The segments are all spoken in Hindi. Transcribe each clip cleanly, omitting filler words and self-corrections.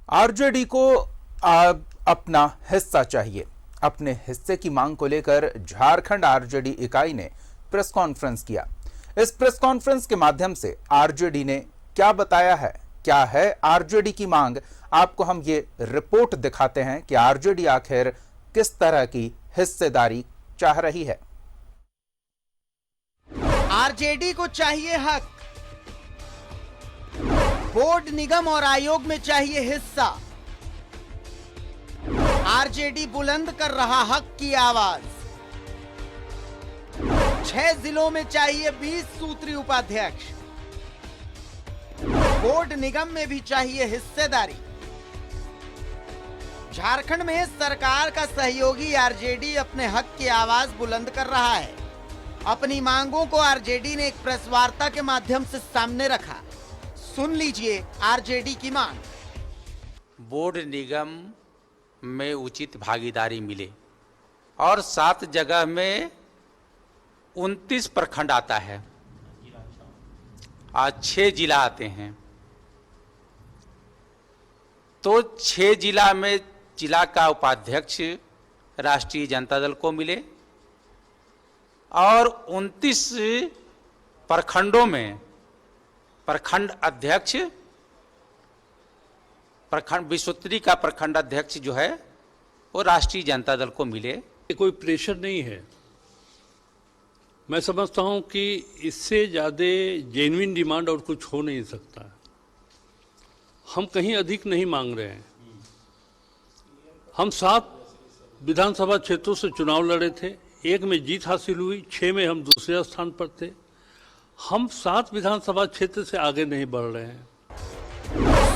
आरजेडी को अपना हिस्सा चाहिए। अपने हिस्से की मांग को लेकर झारखंड आरजेडी इकाई ने प्रेस कॉन्फ्रेंस किया। इस प्रेस कॉन्फ्रेंस के माध्यम से आरजेडी ने क्या बताया है, क्या है आरजेडी की मांग, आपको हम ये रिपोर्ट दिखाते हैं कि आरजेडी आखिर किस तरह की हिस्सेदारी चाह रही है। आरजेडी को चाहिए हक, बोर्ड निगम और आयोग में चाहिए हिस्सा। आरजेडी बुलंद कर रहा हक की आवाज। 6 जिलों में चाहिए 20 सूत्री उपाध्यक्ष। बोर्ड निगम में भी चाहिए हिस्सेदारी। झारखंड में सरकार का सहयोगी आरजेडी अपने हक की आवाज बुलंद कर रहा है। अपनी मांगों को आरजेडी ने एक प्रेस वार्ता के माध्यम से सामने रखा। सुन लीजिए आरजेडी की मांग। बोर्ड निगम में उचित भागीदारी मिले और 7 जगह में 29 प्रखंड आता है, आज 6 जिला आते हैं, तो 6 जिला में जिला का उपाध्यक्ष राष्ट्रीय जनता दल को मिले और 29 प्रखंडों में प्रखंड अध्यक्ष, प्रखंड विसूत्री का प्रखंड अध्यक्ष जो है वो राष्ट्रीय जनता दल को मिले। कोई प्रेशर नहीं है। मैं समझता हूं कि इससे ज़्यादा जेन्युइन डिमांड और कुछ हो नहीं सकता। हम कहीं अधिक नहीं मांग रहे हैं। हम 7 विधानसभा क्षेत्रों से चुनाव लड़े थे, 1 में जीत हासिल हुई, 6 में हम दूसरे स्थान पर थे। हम 7 विधानसभा क्षेत्र से आगे नहीं बढ़ रहे हैं।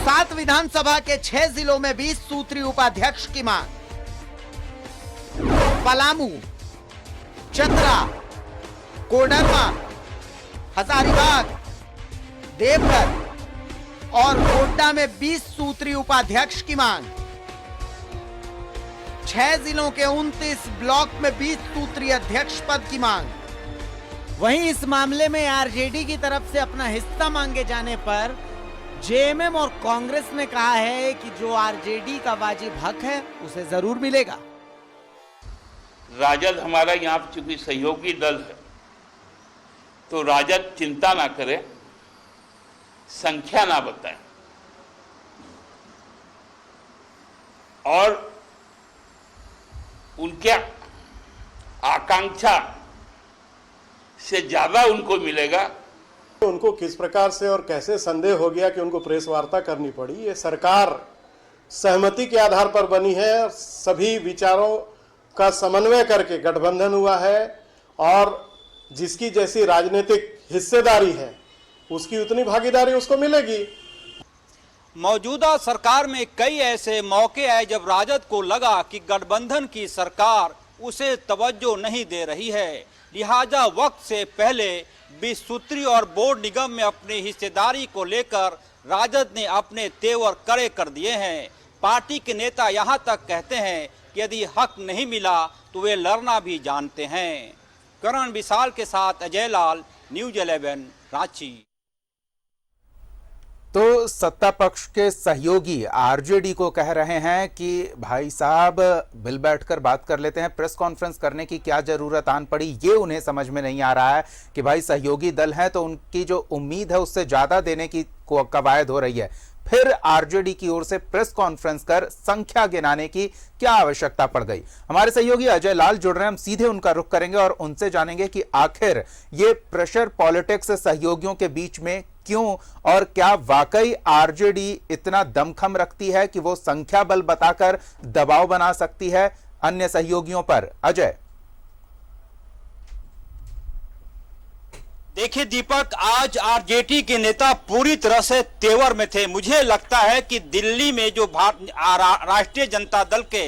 7 विधानसभा के 6 जिलों में 20 सूत्री उपाध्यक्ष की मांग। पलामू, चतरा, कोडरमा, हजारीबाग, देवघर और गोड्डा में 20 सूत्री उपाध्यक्ष की मांग। 6 जिलों के 29 ब्लॉक में 20 सूत्री अध्यक्ष पद की मांग। वहीं इस मामले में आरजेडी की तरफ से अपना हिस्सा मांगे जाने पर जेएमएम और कांग्रेस ने कहा है कि जो आरजेडी का वाजिब हक है उसे जरूर मिलेगा। राजद हमारा यहाँ चूंकि सहयोगी दल है तो राजद चिंता ना करे, संख्या ना बताए और उनके आकांक्षा से ज्यादा उनको मिलेगा। उनको किस प्रकार से और कैसे संदेह हो गया कि उनको प्रेस वार्ता करनी पड़ी, ये सरकार सहमति के आधार पर बनी है। सभी विचारों का समन्वय करके गठबंधन हुआ है और जिसकी जैसी राजनीतिक हिस्सेदारी है उसकी उतनी भागीदारी उसको मिलेगी। मौजूदा सरकार में कई ऐसे मौके आए जब राजद को लगा कि गठबंधन की सरकार उसे तवज्जो नहीं दे रही है, लिहाजा वक्त से पहले 20 सूत्री और बोर्ड निगम में अपनी हिस्सेदारी को लेकर राजद ने अपने तेवर कड़े कर दिए हैं। पार्टी के नेता यहां तक कहते हैं कि यदि हक नहीं मिला तो वे लड़ना भी जानते हैं। करण विशाल के साथ अजय लाल, न्यूज़ 11, रांची। तो सत्ता पक्ष के सहयोगी आरजेडी को कह रहे हैं कि भाई साहब मिल बैठकर बात कर लेते हैं, प्रेस कॉन्फ्रेंस करने की क्या जरूरत आन पड़ी। ये उन्हें समझ में नहीं आ रहा है कि भाई सहयोगी दल है तो उनकी जो उम्मीद है उससे ज्यादा देने की कवायद हो रही है। फिर आरजेडी की ओर से प्रेस कॉन्फ्रेंस कर संख्या गिनाने की क्या आवश्यकता पड़ गई। हमारे सहयोगी अजय लाल जुड़ रहे हैं, हम सीधे उनका रुख करेंगे और उनसे जानेंगे कि आखिर ये प्रेशर पॉलिटिक्स सहयोगियों के बीच में क्यों और क्या वाकई आरजेडी इतना दमखम रखती है कि वो संख्या बल बताकर दबाव बना सकती है अन्य सहयोगियों पर। अजय। देखिए दीपक, आज आरजेडी के नेता पूरी तरह से तेवर में थे। मुझे लगता है कि दिल्ली में जो राष्ट्रीय जनता दल के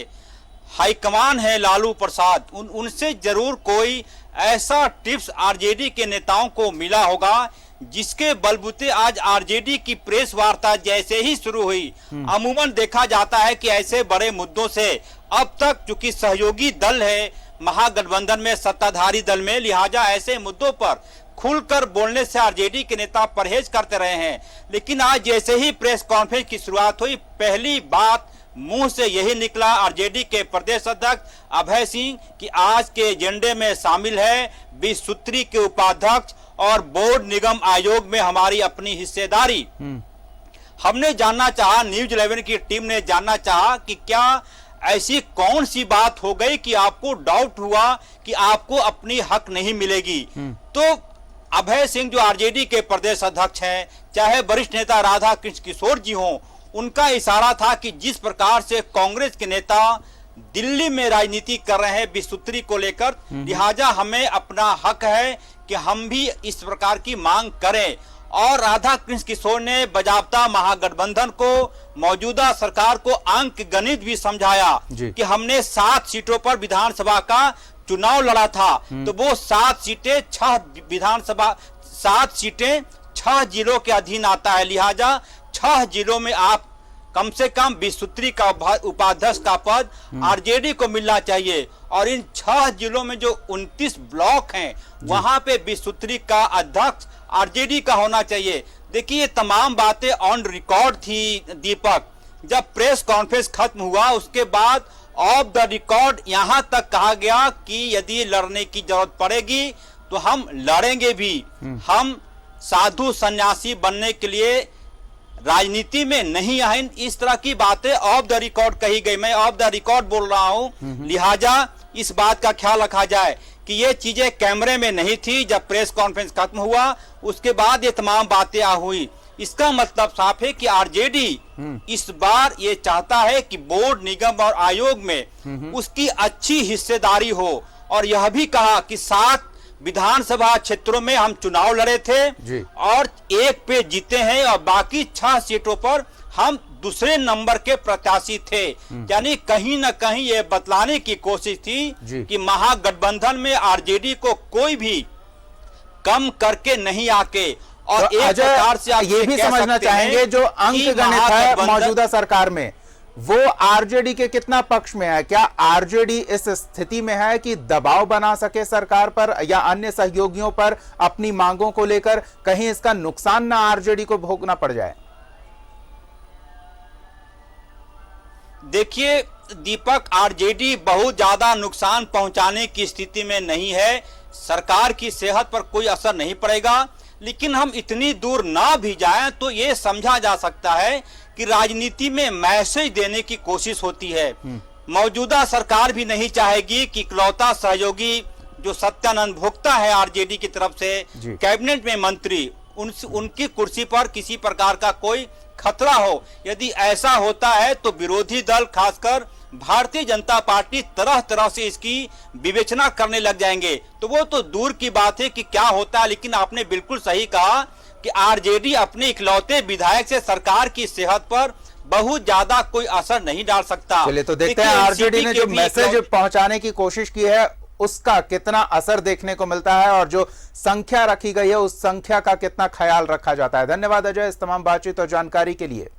हाईकमान है लालू प्रसाद, उनसे जरूर कोई ऐसा टिप्स आरजेडी के नेताओं को मिला होगा जिसके बलबूते आज आरजेडी की प्रेस वार्ता जैसे ही शुरू हुई। अमूमन देखा जाता है कि ऐसे बड़े मुद्दों से अब तक चूंकि सहयोगी दल है महागठबंधन में, सत्ताधारी दल में, लिहाजा ऐसे मुद्दों पर खुलकर बोलने से आरजेडी के नेता परहेज करते रहे हैं, लेकिन आज जैसे ही प्रेस कॉन्फ्रेंस की शुरुआत हुई, पहली बात मुंह से यही निकला आरजेडी के प्रदेश अध्यक्ष अभय सिंह कि आज के एजेंडे में शामिल है 20 सूत्री के उपाध्यक्ष और बोर्ड निगम आयोग में हमारी अपनी हिस्सेदारी। हमने जानना चाहा, न्यूज 11 की टीम ने जानना चाहा कि क्या ऐसी कौन सी बात हो गई कि आपको डाउट हुआ कि आपको अपनी हक नहीं मिलेगी। तो अभय सिंह जो आरजेडी के प्रदेश अध्यक्ष हैं, चाहे वरिष्ठ नेता राधा कृष्ण किशोर जी हों, उनका इशारा था कि जिस प्रकार से कांग्रेस के नेता दिल्ली में राजनीति कर रहे हैं 20 सूत्री को लेकर, लिहाजा हमें अपना हक है कि हम भी इस प्रकार की मांग करें। और राधा कृष्ण किशोर ने बजाबता महागठबंधन को, मौजूदा सरकार को अंक गणित भी समझाया कि हमने 7 सीटों पर विधानसभा का चुनाव लड़ा था, तो वो 7 सीटें 6 जिलों के अधीन आता है, लिहाजा 6 जिलों में आप कम से कम 20 सूत्री का उपाध्यक्ष का पद आरजेडी को मिलना चाहिए। और इन 6 जिलों में जो 29 ब्लॉक हैं, वहां पे 20 सूत्री का अध्यक्ष आरजेडी का होना चाहिए। देखिए, ये तमाम बातें ऑन रिकॉर्ड थी दीपक। जब प्रेस कॉन्फ्रेंस खत्म हुआ, उसके बाद ऑफ द रिकॉर्ड यहां तक कहा गया कि यदि लड़ने की जरूरत पड़ेगी तो हम लड़ेंगे भी। हम साधु सन्यासी बनने के लिए राजनीति में नहीं आए, इस तरह की बातें ऑफ द रिकॉर्ड कही गई। मैं ऑफ द रिकॉर्ड बोल रहा हूं, लिहाजा इस बात का ख्याल रखा जाए कि ये चीजें कैमरे में नहीं थी। जब प्रेस कॉन्फ्रेंस खत्म हुआ, उसके बाद ये तमाम बातें हुई। इसका मतलब साफ है कि आरजेडी इस बार ये चाहता है कि बोर्ड, निगम और आयोग में उसकी अच्छी हिस्सेदारी हो। और यह भी कहा कि 7 विधानसभा क्षेत्रों में हम चुनाव लड़े थे और 1 पे जीते हैं और बाकी 6 सीटों पर हम दूसरे नंबर के प्रत्याशी थे। यानी कहीं ना कहीं ये बतलाने की कोशिश थी कि महागठबंधन में आरजेडी को कोई भी कम करके नहीं आके। और तो एक प्रकार से आप ये भी समझना चाहेंगे जो अंक गणित है मौजूदा सरकार में, वो आरजेडी के कितना पक्ष में है? क्या आरजेडी इस स्थिति में है कि दबाव बना सके सरकार पर या अन्य सहयोगियों पर अपनी मांगों को लेकर, कहीं इसका नुकसान ना आरजेडी को भोगना पड़ जाए? देखिए दीपक, आरजेडी बहुत ज्यादा नुकसान पहुंचाने की स्थिति में नहीं है। सरकार की सेहत पर कोई असर नहीं पड़ेगा, लेकिन हम इतनी दूर ना भी जाएं तो ये समझा जा सकता है कि राजनीति में मैसेज देने की कोशिश होती है। मौजूदा सरकार भी नहीं चाहेगी कि इकलौता सहयोगी जो सत्यानंद भोक्ता है आरजेडी की तरफ से कैबिनेट में मंत्री, उनकी कुर्सी पर किसी प्रकार का कोई खतरा हो। यदि ऐसा होता है तो विरोधी दल, खासकर भारतीय जनता पार्टी, तरह तरह से इसकी विवेचना करने लग जाएंगे। तो वो तो दूर की बात है कि क्या होता है, लेकिन आपने बिल्कुल सही कहा कि आरजेडी अपने इकलौते विधायक से सरकार की सेहत पर बहुत ज्यादा कोई असर नहीं डाल सकता। चलिए तो देखते हैं आरजेडी ने जो मैसेज पहुंचाने की कोशिश की है उसका कितना असर देखने को मिलता है और जो संख्या रखी गई है उस संख्या का कितना ख्याल रखा जाता है। धन्यवाद अजय इस तमाम बातचीत और जानकारी के लिए।